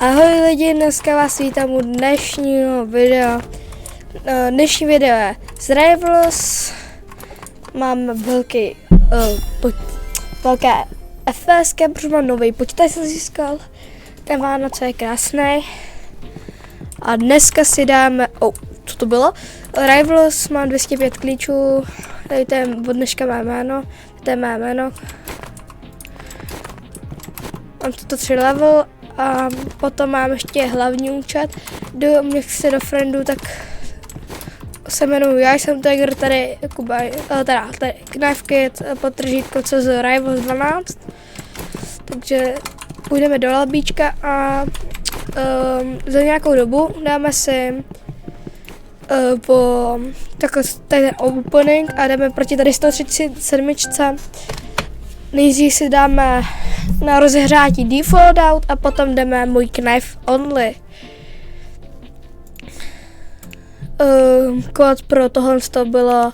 Ahoj lidi, dneska vás vítám u dnešního videa. Dnešní video je z Rivals. Mám velké FPS, protože mám nový počítač, jsem získal. Ten Vánoce je krásný. A dneska si dáme, co to bylo? Rivals, mám 205 klíčů, tady to je od dneška mé jméno, to je mé jméno. Mám tuto 3 level. A potom mám ještě hlavní účet. Kdo mě chce do friendu, tak se jmenuji já jsem Tiger, tady Kuba, tady Knifekit, podtržítko CZ Rivals 12. Takže půjdeme do labíčka a za nějakou dobu dáme si po takový ten opening a jdeme proti tady 137. Nejdřív si dáme na rozehřátí default out a potom jdeme můj knife only. Kód pro tohle to bylo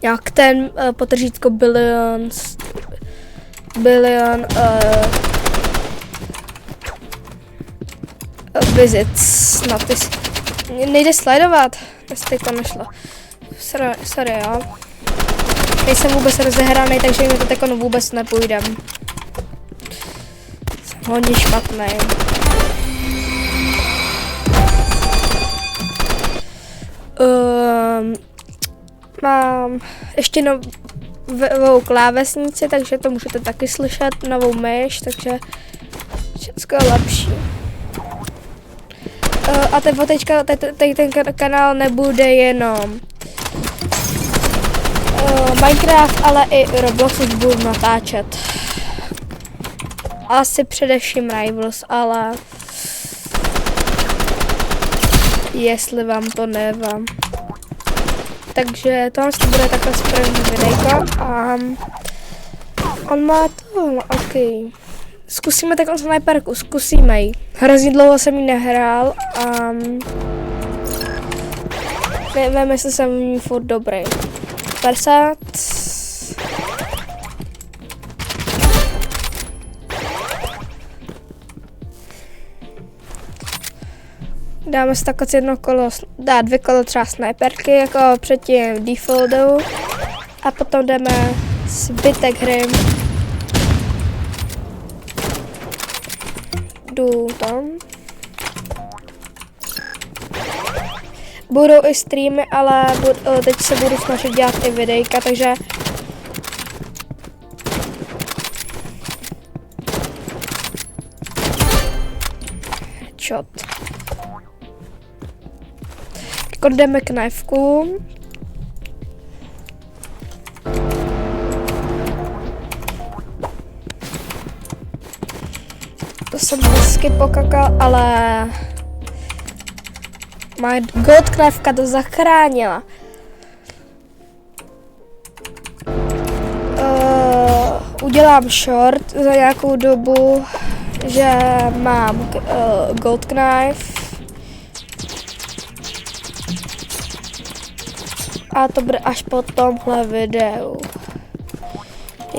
nějak ten potržítko bilion visits. No, nejde sledovat, jestli to nešlo. Sorry, jo. Nejsem vůbec rozehraný, takže mi to teď vůbec nepůjdem. Jsem hodně špatný. Mám ještě novou klávesnici, takže to můžete taky slyšet, novou myš, takže všechno je lepší. A teďka ten kanál nebude jenom Minecraft, ale i Roblox už budu natáčet. Asi především Rivals, ale jestli vám to nevám. Takže tohle bude takhle první videjko a on má to, ok. Zkusíme takovou sniperku, zkusíme ji. Hrozně dlouho jsem ji nehrál a nevím, jestli jsem v ní furt dobrý. 50. Dáme si takové jedno kolo, dá 2 kolo třeba sniperky, jako předtím defaultu. A potom jdeme zbytek hry. Jdu tam. Budou i streamy, ale teď se budu snažit dělat i videjka, takže headshot. Teď jdeme k knifeku. To jsem hezky pokakal, ale má gold knifeka to zachránila. Udělám short za nějakou dobu, že mám gold knife. A to bude až po tomhle videu.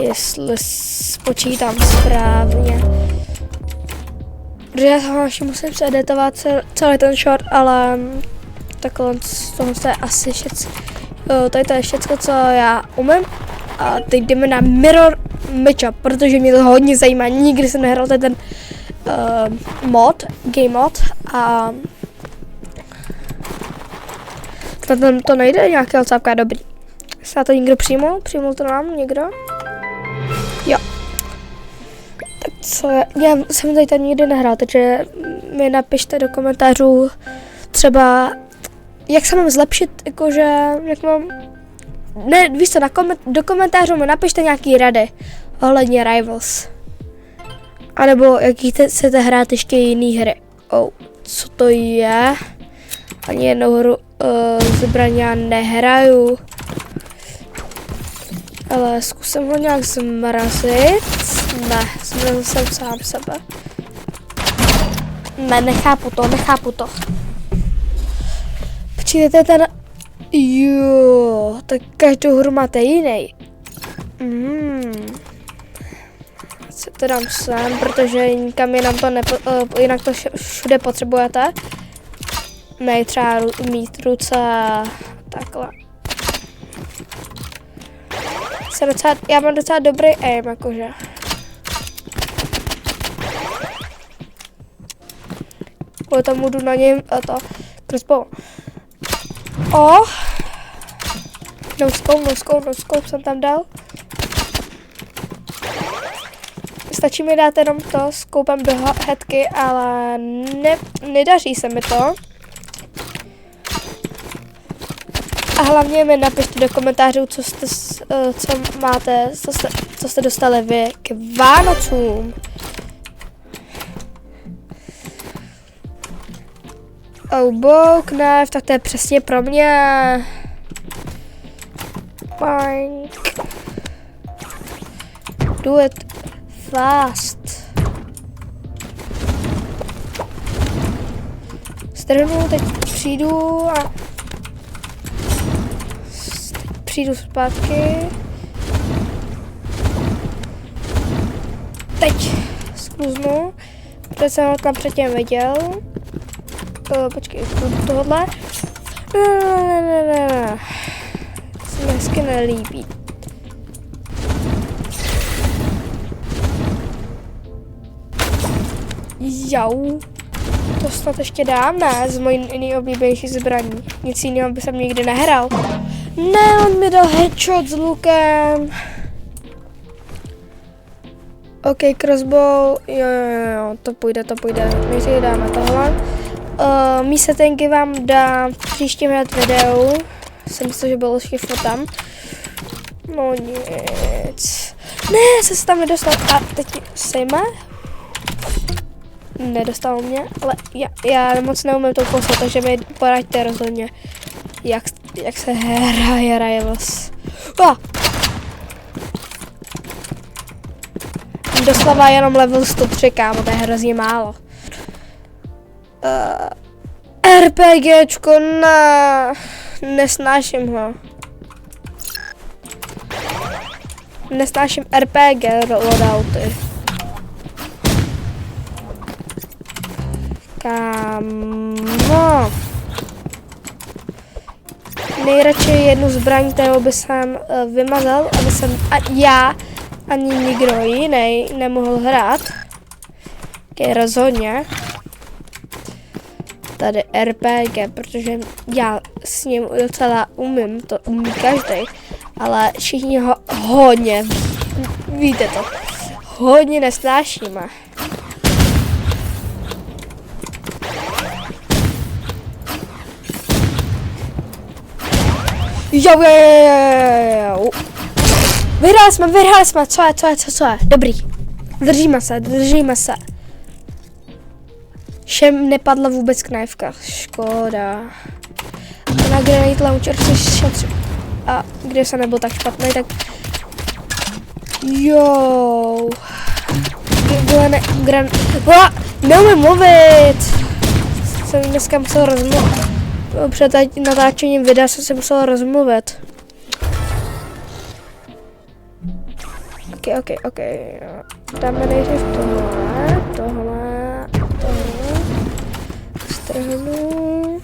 Jestli spočítám správně. Protože já samozřejmě musím přededitovat celý ten short, ale takhle z toho je asi všecko. Tady to je všecko, co já umím. A teď jdeme na mirror matchup, protože mě to hodně zajímá. Nikdy jsem nehrál ten game mod a to nejde nějakého cápka, dobrý. Se na to někdo přijmul? Přijmul to nám někdo? Jo. Tak co, já jsem tady nikdy nehrál, takže mi napište do komentářů třeba, jak se mám zlepšit, jakože, jak mám, ne, víš co, do komentářů mi napište nějaký rady ohledně Rivals. A nebo jaký chcete hrát ještě jiný hry. Co to je? Ani jednou hru zbraně já nehraju. Ale zkusím ho nějak zmrazit. Ne, zmrazil jsem sám sebe. Ne, nechápu to. Počkejte, ten... Jo, tak každou hru máte jiný. Se to dám sem, protože nikam jinam to jinak to všude potřebujete. Ne, třeba mít ruce takhle. Já mám docela dobrý aim, jakože. Kvůli tomu jdu na něm to crossbow. No scope jsem tam dal. Stačí mi dát jenom to s koupem do headky, ale nedaří se mi to. A hlavně mi napište do komentářů, co jste dostali vy k Vánocům. Oh, bow knife, tak to je přesně pro mě. Boink. Do it fast. Strhnu, teď přijdu a přijdu zpátky. Teď skluznu, protože jsem ho tam předtím viděl. Počkej, tohle. Ne. To se mi hezky nelíbí. Jau. To snad ještě dám, ne? Z mojí nejoblíbenější zbraní. Nic jiného by jsem nikdy nehrál. Ne, on mi dal headshot s lukem. OK, crossbow. Jo, to půjde. My si dáme tohle. Mí settingy vám dám v příštím videu. Jsem myslel, že bylo ještě tam. No nic. Ne, se tam nedostal. A teď sejme. Nedostal mě, ale já moc neumím to poslat, takže mi poraďte rozhodně, jak se hraje Rivals. Doslova jenom level 103, kámo, to je hrozně málo. RPGčko, nesnáším ho. Nesnáším RPG loadouty. Kámo. Nejradši jednu zbraň, kterou by jsem vymazal, aby jsem já ani nikdo jiný nemohl hrát. Okay, rozhodně. Tady RPG, protože já s ním docela umím, to umí každý, ale všichni ho hodně, víte to, hodně nesnášíme. Jo. Vyhráli jsme, co je, dobrý. Držíme se. Všem nepadla vůbec knifka, škoda. Na granite launcher si šetři. A kde se nebyl tak špatný, tak... Jo. Neumím mluvit. Jsem dneska musel rozmluvit. Před natáčením videa jsem se musel rozmluvit. OK. Dáme nejdřív tohle. Strhnu.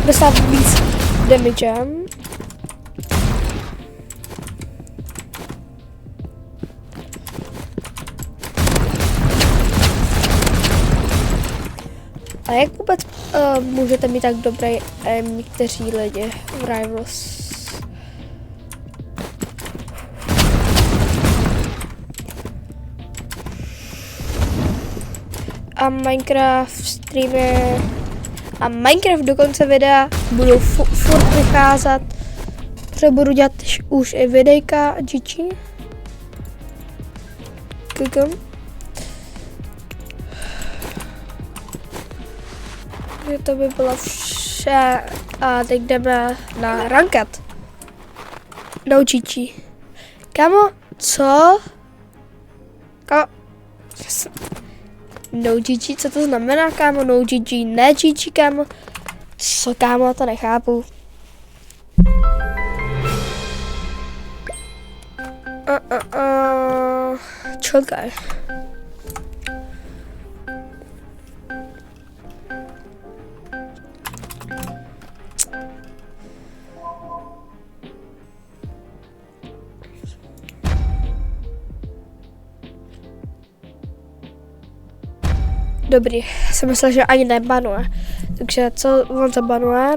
Dostat víc damagem. A jak vůbec můžete mít tak dobrý aim někteří lidi v Rivals? A Minecraft streamy a Minecraft do konce videa budou furt vycházet, protože budu dělat už i videjka GG. To by bylo vše a teď jdeme na ranked. No GG. Kámo, co? Kámo. No GG, co to znamená, kámo? No GG, ne GG, kámo. Co, kámo, to nechápu. Chill guy. Dobrý, jsem myslel, že ani nebanuje. Takže co on zabanuje?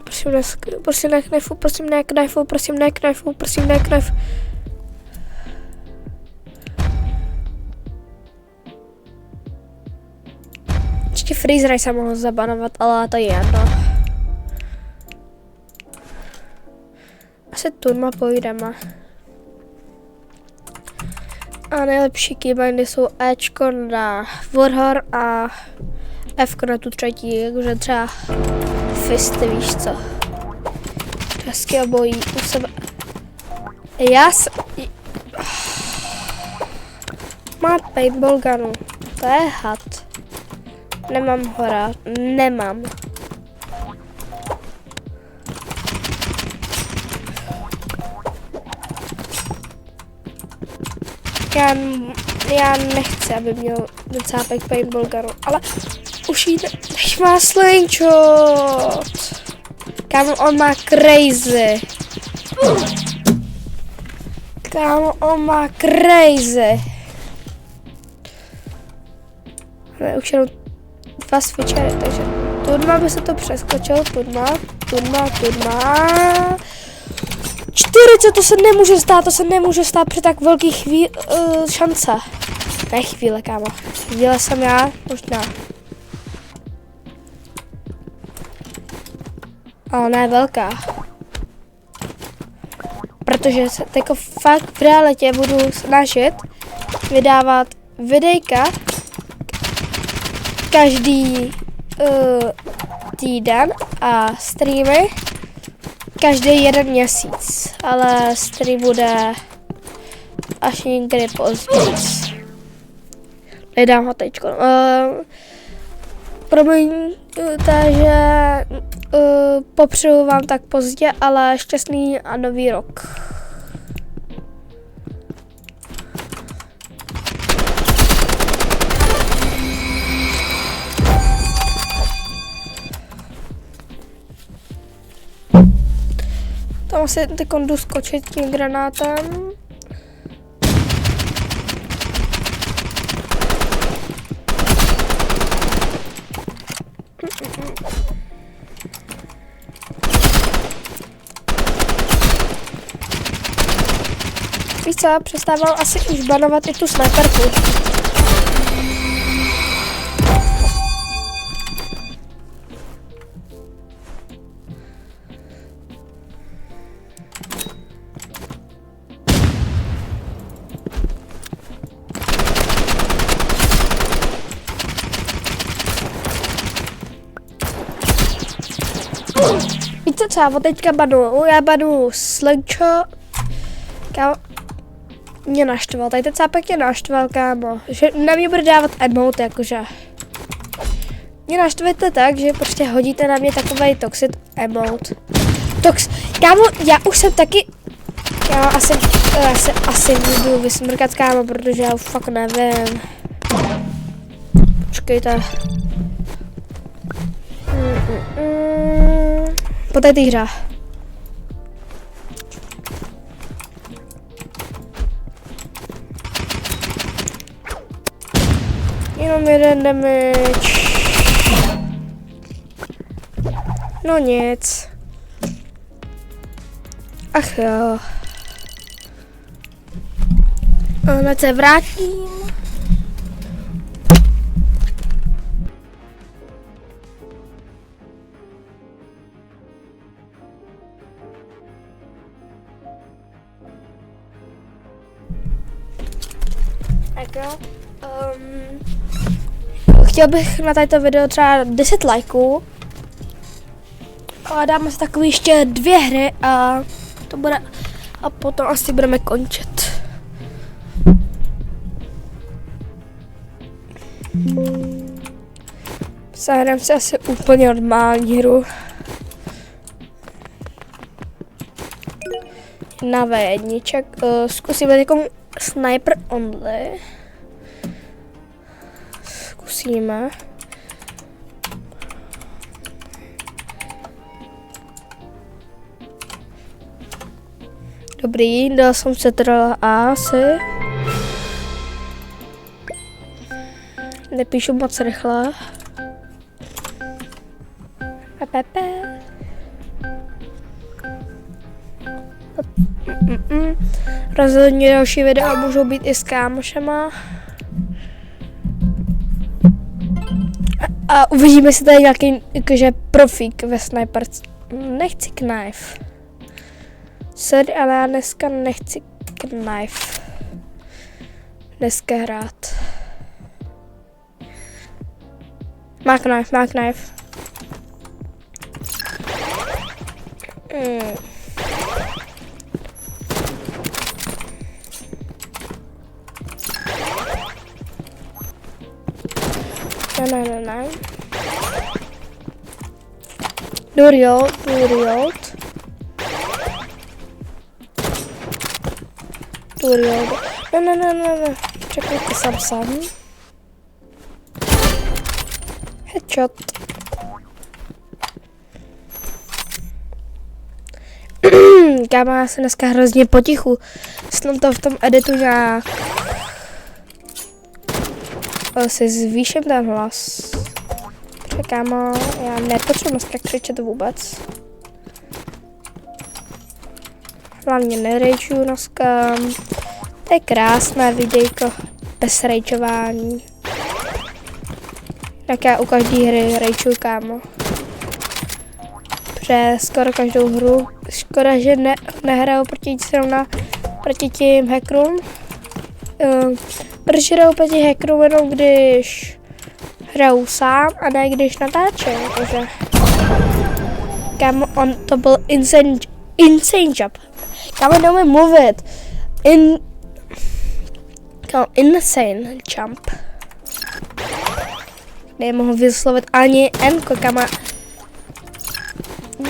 Prosím ne knajfu, prosím ne knajfu, prosím ne knajfu, prosím ne knajfu. Ještě freezer jsem mohl zabanovat, ale to je jedno. Asi turma pojdeme. A nejlepší keybindy jsou Ečko na Warhor a Fko na tu třetí, jakože třeba fisty, víš co. Hezky obojí u sebe. Má paintball gunu, to je had. Nemám ho rád, nemám. Já nechci, aby měl cápek paintball gunu, ale už jí nech má slingshot. Kámo, on má crazy. Kámo, on má crazy. Ne, už jenom 2 switchery, takže turma by se to přeskočil, turma. 40, to se nemůže stát při tak velký šance. Ne chvíle, kámo. Chvíle jsem já, možná. Ale ne velká. Protože se jako fakt v realitě budu snažit vydávat videjka každý týden a streamy každý 1 měsíc, ale stream bude až někdy později. Nedám ho teďko. Promiňte, že popřeju vám tak pozdě, ale šťastný a nový rok. Tam asi teď jdu skočit tím granátem. Víš co, přestával asi už banovat i tu sniperku. Víte co, já teďka banu, já banu slingshot. Mě naštval, tady ten cápek mě naštval, kámo, že na mě bude dávat emote, jakože. Mě naštvíte tak, že prostě hodíte na mě takovej toxic emote. Kámo, já už jsem taky, já asi budu vysmrkat, kámo, protože já už fakt nevím. Počkejte. Po té hře. Jenom 1 damage. No nic. Ach jo. Hned se vrátím. Tak jo. Chtěl bych na této video třeba 10 lajků. A dáme si takový ještě 2 hry a to bude. A potom asi budeme končit. Zahrám si asi úplně normální hru. Na V1. Zkusíme Sniper only. Zkusíme. Dobrý, dal jsem se teda asi. Nepíšu moc rychle. Rozhodně další videa můžou být i s kámošema. A uvidíme si tady nějaký jakože profík ve sniper. Nechci knife. Sorry, ale já dneska nechci knife. Dneska hrát. Má knife. Ne. Duriot. Ne. Čekajte sám. Headshot. Kámo, já jsem dneska hrozně potichu. Snad to v tom editu nějak si zvýším ten hlas. Kámo, já nepotřebuji dneska křičet vůbec. Hlavně nerejčuju dneska. To je krásné videjko bez rejčování. Tak já u každé hry rejčuju, kámo. Protože skoro každou hru. Škoda, že nehraju proti tím hackerům. Protože hraju proti hackerům jenom když hraju sám a ne když natáčím. Takže kámo, to byl insane job. Kámo, neumím mluvit. Insane jump. Nemohu vyslovit ani N-ko, kámo.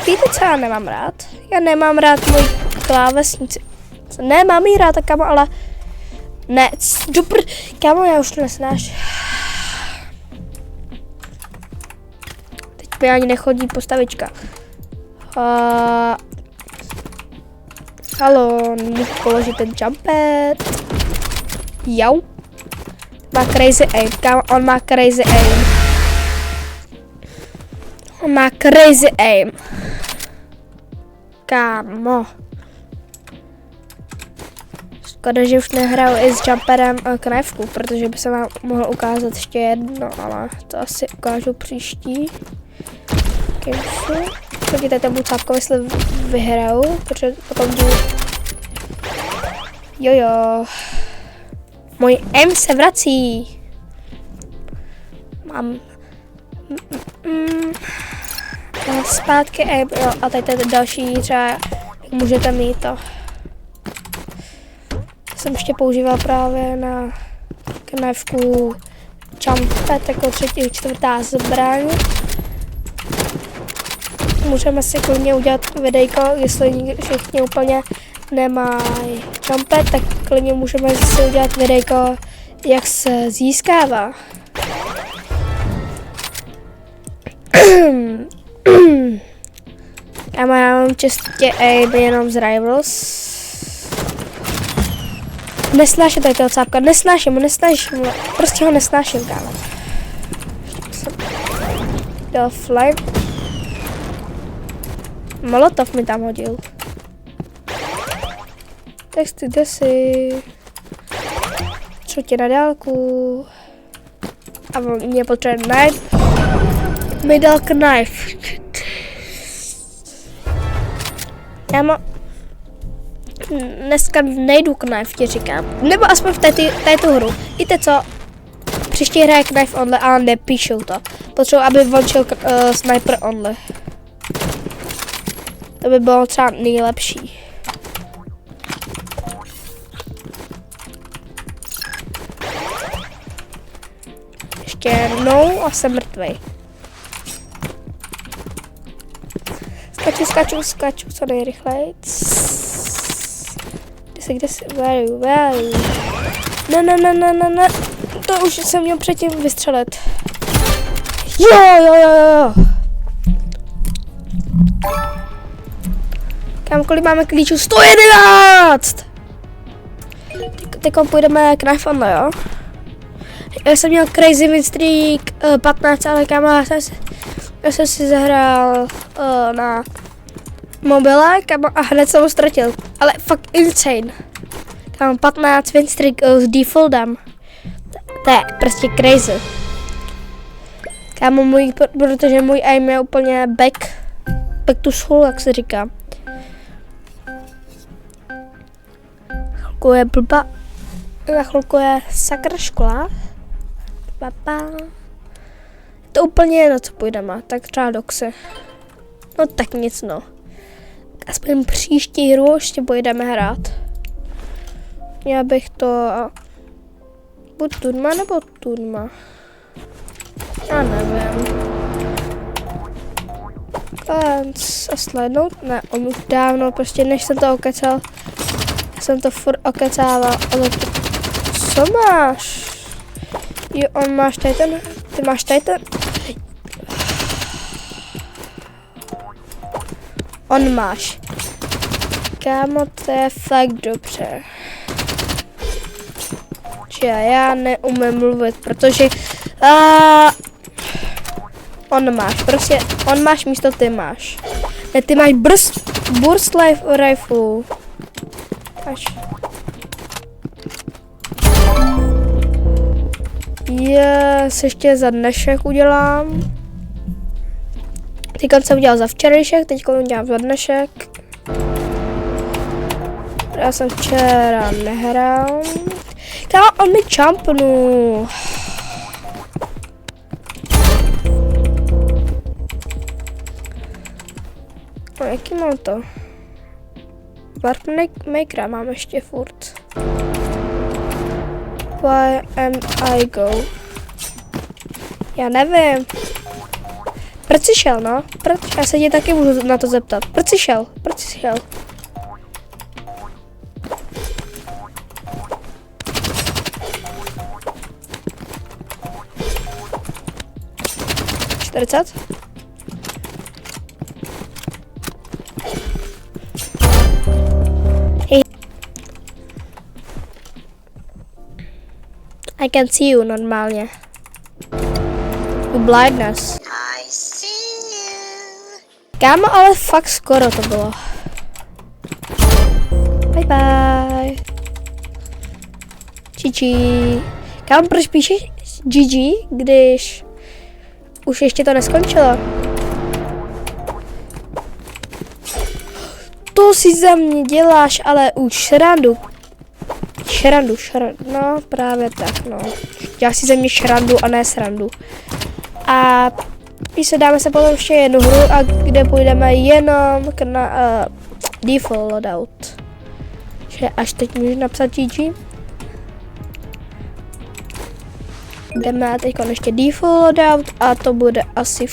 Víte, co já nemám rád? Já nemám rád můj klávesnici. Ne, mám jí rád, kámo, ale ne, kámo, já už to nesnáš. Teď mi ani nechodí postavička. Halo, můžu položit ten jumpet. Jau. Má crazy aim, kámo, on má crazy aim. On má crazy aim. Kámo. Škoda, že už nehraju i s jumperem knifku, protože by se vám mohlo ukázat ještě jedno, ale to asi ukážu příští gamsu. Chodíte tomu cápko, jestli vyhraju, protože potom jdu. Jojo. Můj aim se vrací. Mám zpátky aim, jo, a tady je další třeba, jak můžete mít to. To jsem ještě používal právě na knifku jumpet jako třetí, čtvrtá zbraň. Můžeme si klidně udělat videjko, jestli všichni úplně nemají jumpet, tak klidně můžeme si udělat videjko, jak se získává. Já mám čistě aim jenom z Rivals. Nesnáším tady toho cápka, nesnáším, prostě ho nesnáším, kámo. Dal flame. Molotov mi tam hodil. Texty, desy. Co tě na dálku. A mě potřebuje najít. Mi dal knife. Já mám... Dneska nejdu knife, ti říkám. Nebo aspoň v této hru. Víte co? Příště hraje knife only, ale nepíšou to. Potřebuji, aby vončil sniper only. To by bylo třeba nejlepší. Ještě jednou a jsem mrtvej. Skaču co nejrychleji. kde jsi, where you? Ne. To už jsem měl předtím vystřelit. Jo. Kam, kolik máme klíčů? 111! Teď půjdeme Knife on, jo? Já jsem měl Crazy Win Streak 15, ale kámo, já jsem si zahrál na mobile, kámo, a hned jsem ho ztratil. Ale fakt insane. Kámo, 15 Win Streak s defaultem. To je prostě crazy. Kámo, protože můj aim je úplně back to school, jak se říká. Chvilku je blba, na chvilku je sakra škola. Papa. To úplně jedno, co půjdeme, tak třeba doxy. No tak nic, no. Aspoň příští hru ještě půjdeme hrát. Já bych to... Buď Turma nebo Turma? Já nevím. Klans a slidnout? Ne, on už dávno, prostě než jsem to okecal. Já jsem to furt okecával, ale to... Co máš? Jo, on máš tady ten, ty máš tady ten. On máš. Kámo, to je fakt dobře. Že já neumím mluvit, protože on máš, prostě on máš místo ty máš. Ne, ty máš burst rifle. Máš. Yes, ještě za dnešek udělám. Teď jsem udělal za včerejšek, teď udělám za dnešek. Já jsem včera nehrál. Kámo, on mi jumpnul. No, jaký mám to? Warp Makera mám ještě furt. Why am I go? Já nevím. Proč jsi šel, no? Proč? Já se tě taky můžu na to zeptat. Proč jsi šel? Proč jsi šel? I can see you normálně. You blindness. I see you. Kámo, ale fakt skoro to bylo. Bye bye. GG. Kámo, proč píšeš GG, když už ještě to neskončilo? To si za mě děláš, ale už šrandu. No, právě tak, no. Já si ze mě šrandu a ne srandu. A dáme se potom ještě jednu hru, a kde půjdeme jenom na default loadout. Že až teď můžu napsat GG. Jdeme teď ještě default loadout a to bude asi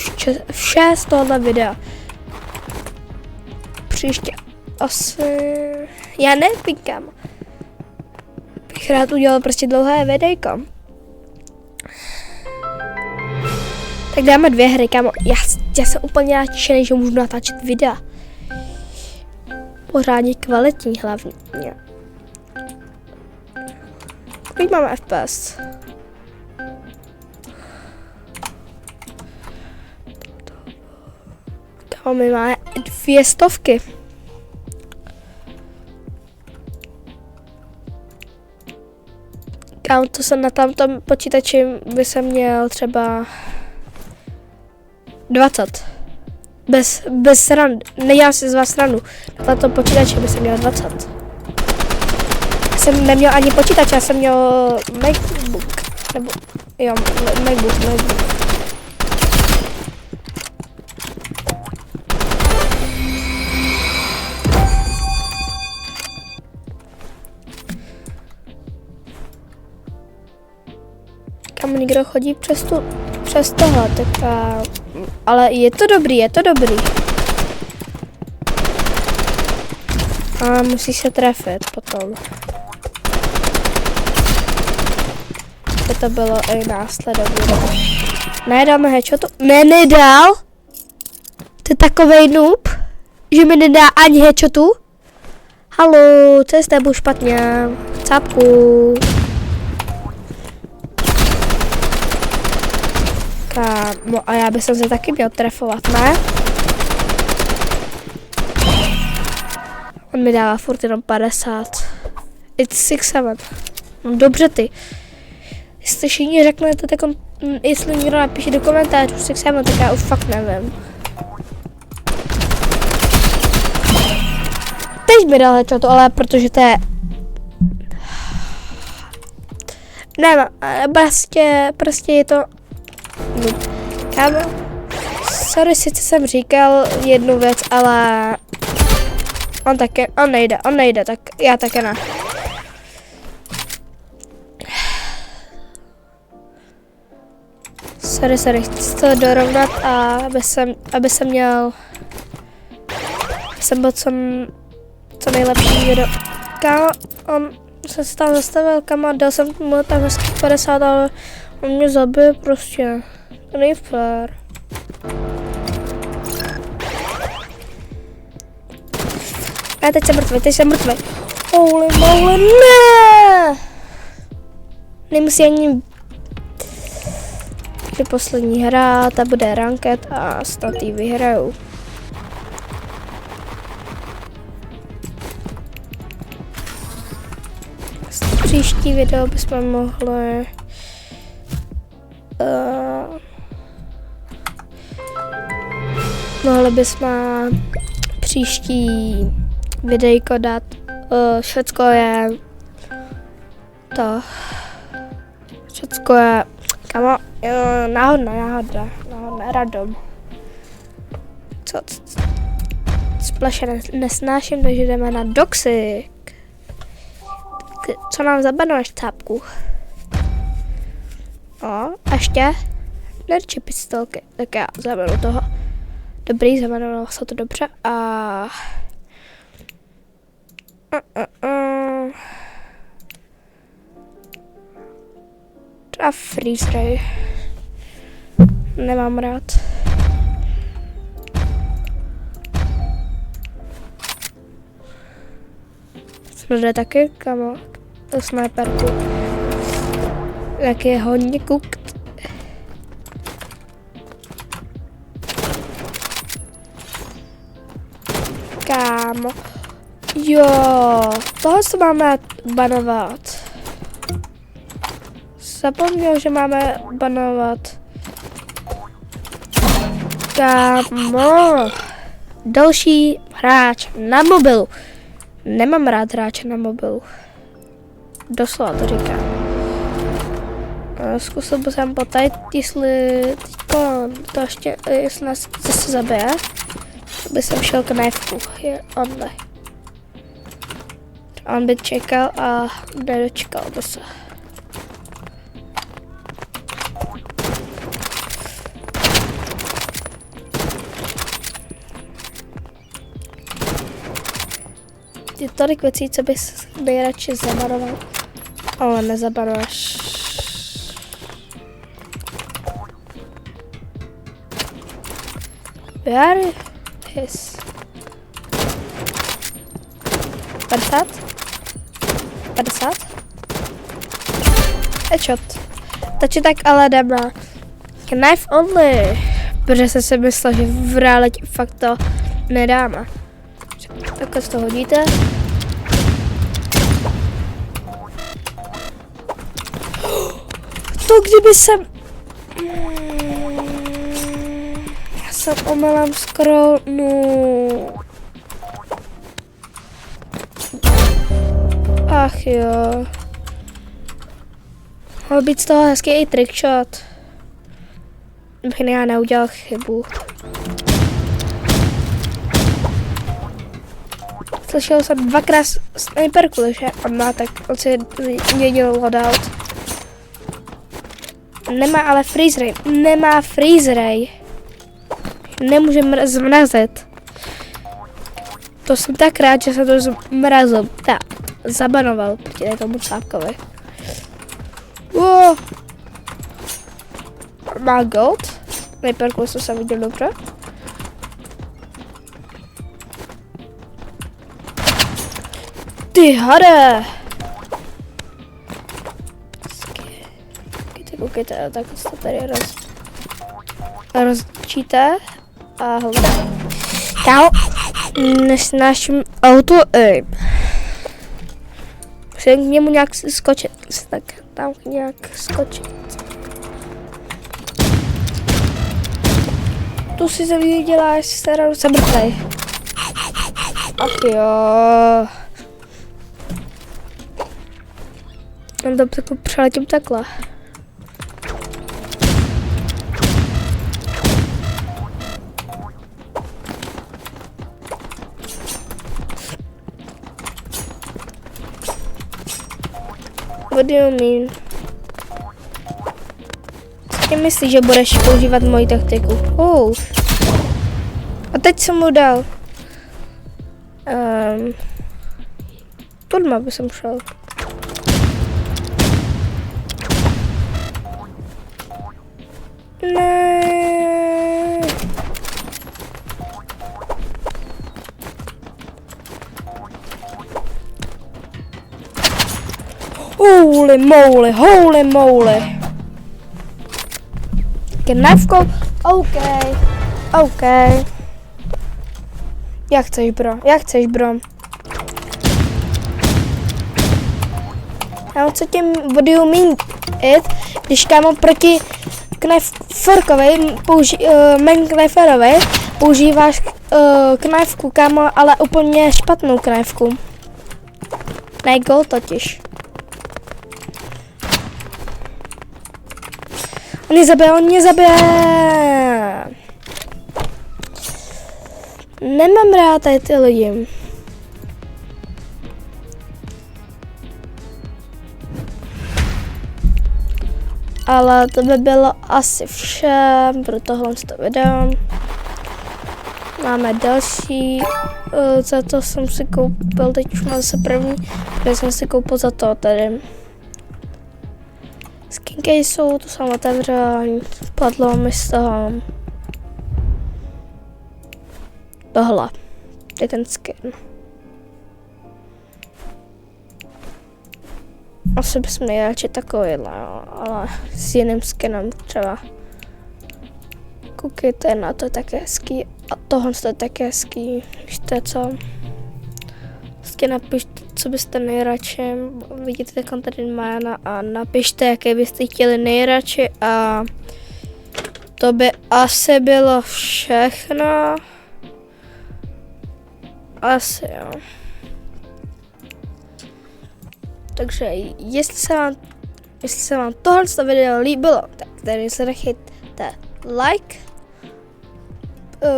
vše z tohohle videa. Příště asi... Já nepíkám. Bych rád udělal prostě dlouhé videjko. Tak dáme 2 hry, kámo. Já jsem úplně nadšený, že můžu natáčet videa. Pořádně kvalitní hlavně. Kolik máme FPS? Kámo, my máme 200. Kámo, to jsem na tamtom počítači by se měl třeba 20. Bez srandu. Nedělám si z vás srandu. Na tomto počítači by se měl 20. Já jsem neměl ani počítač, já jsem měl MacBook. Nebo, jo, MacBook. Kam někdo chodí přes tohle, tak ale je to dobrý. A musí se trefit potom. By to bylo i následovně. Nedáme headshotu. Ne, nedal. Ty takovej noob, že mi nedá ani headshotu. Halo, co je s tebou špatně? Cápku. Kámo, a já bych se taky měl trefovat, ne? On mi dává furt jenom 50. It's 6-7. No dobře ty. Jestli všichni řeknete, tak jestli někdo napíše do komentářů 6-7, tak já už fakt nevím. Teď mi dal headshot, ale protože to je... Nemám, prostě je to... Kámo, sorry, sice jsem říkal jednu věc, ale... On nejde, tak já také ne. Sorry, chci to dorovnat a aby jsem měl... Jsem byl co nejlepší video. Kámo, on se tam zastavil, kámo, dal jsem mu tam hezky 50, ale on mě zabil prostě. To není fér. A teď jsem mrtvý. Holy moly, ne! Nemusí ani... Je poslední hra, ta bude ranked a snad ji vyhraju. Příští video bychom mohli... mohli bychom příští videjko dát. Všecko je... to... Všecko je... Kamo, náhodné, random. Co Splashe nesnáším, takže jdeme na Doxy. Co nám zabanuješ, cápku? A ještě nerči pistolky, tak já zabanu toho. Dobrý, zabanulo se to dobře a... A freeze ray. Nemám rád. Jsme jde taky, kamo, sniperku. Jak je hodně kukt. Kámo. Jo, toho se máme banovat. Zapomněl, že máme banovat. Kámo. Další hráč na mobilu. Nemám rád hráče na mobilu. Doslova to říkám. Zkusil bych sem potajit, jestli to ještě, jestli nás zase zabije. By jsem šel k knifku. Je onhle. On by čekal a nedočekal by se. Je tolik věcí, co bys nejradši zabanoval, ale nezabanuješ. Where is 50? Headshot. Takže tak ale jdem na knife only, protože jsem si myslel, že v realitě fakt to nedáme. Takhle to hodíte. To kdyby jsem... Já jsem omylem scrollnul. Ach jo. Mohl být z toho hezký i trickshot. Bych já neudělal chybu. Slyšel jsem dvakrát sniperku, takže on má, tak on si měnil loadout. Nemá ale freeze ray. Nemá freeze ray. Nemůže zmrazit. To jsem tak rád, že jsem to zmrazil. Zabanoval proti tomu cápkovi. Wow. Má gold. Nejprve jsem viděl dobře. Ty hade! Koukejte, tak to tady rozčíte. A hlavně. Kámo, nesnáším auto aim. Musím k němu nějak skočit. Tak tam nějak skočit. Tu si ze mě děláš starou sabrtlej. Ach jo. Mám tam takovou přeletím takhle. What do you mean? Co myslíš, že budeš používat moji taktiku? A teď jsem mu dal. Tudma by jsem šel. Ne. Holy moly. Knávko? OK. Jak chceš, bro? Já co tím, what do you mean it, když kámo proti Minecrafterovi používáš knávku, kámo, ale úplně špatnou knávku. Ne gold totiž. On mě zabije. Nemám rád tady ty lidi. Ale to by bylo asi vše pro tohle video. Máme další, za to jsem si koupil, teď už mám zase první, kde jsem si koupil za to tady. Skin caseu, to jsem otevřel, padlo mi z toho. Tohle je ten skin. Asi bychom nejradši takovýhle, ale s jiným skinem třeba. Koukejte na to, je také hezký. A tohle je také hezký. Víte co? Vždycky napište, co byste nejradši. Vidíte tady jména a napište, jaké byste chtěli nejradši. A to by asi bylo všechno. Asi jo. Takže jestli se vám tohle video líbilo, tak tady se nechejte like,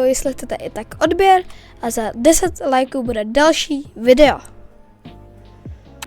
jestli chcete i tak odběr a za 10 lajků bude další video.